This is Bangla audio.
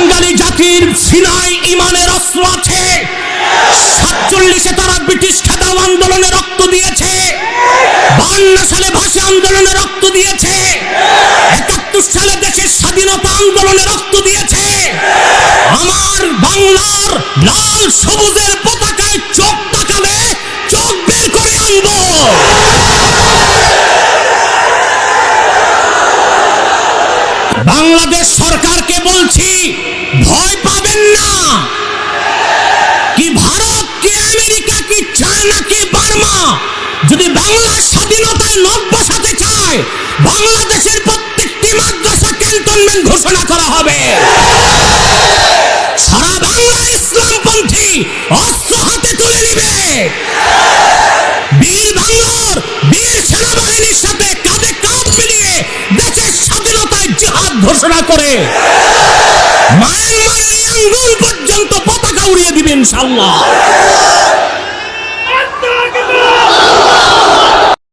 বাঙালি জাতির সিনায় ইমানের অস্ত্র আছে। 47-এ তারা ব্রিটিশ খেদাও আন্দোলনে রক্ত দিয়েছে, 52 সালে ভাষা আন্দোলনে রক্ত দিয়েছে, 71 সালে দেশের স্বাধীনতা আন্দোলনে রক্ত দিয়েছে। আমার বাংলার লাল সবুজের পতাকায় চোখ তাকালে চোখ বের করে আনবো। বাংলাদেশ সরকারকে বলছি, ভয় পাবেন না। কি ভারত, কি আমেরিকা, কি চায়না, কি বার্মা যদি বাংলার স্বাধীনতায় নখ বসাতে চায়, বাংলাদেশের প্রত্যেকটি মাদ্রাসা ক্যান্টনমেন্ট ঘোষণা করা হবে। সারা বাংলা ইসলামপন্থী অস্ত্র হাতে তুলে নিবে। বীর বাংলার বীর সেনাবাহিনীর সাথে কাঁধে কাঁধ মিলিয়ে দেশের স্বাধীনতায় জিহাদ ঘোষণা করে মায়ানমারের আঙ্গুল পর্যন্ত পতাকা উড়িয়ে দিবেন ইনশাআল্লাহ।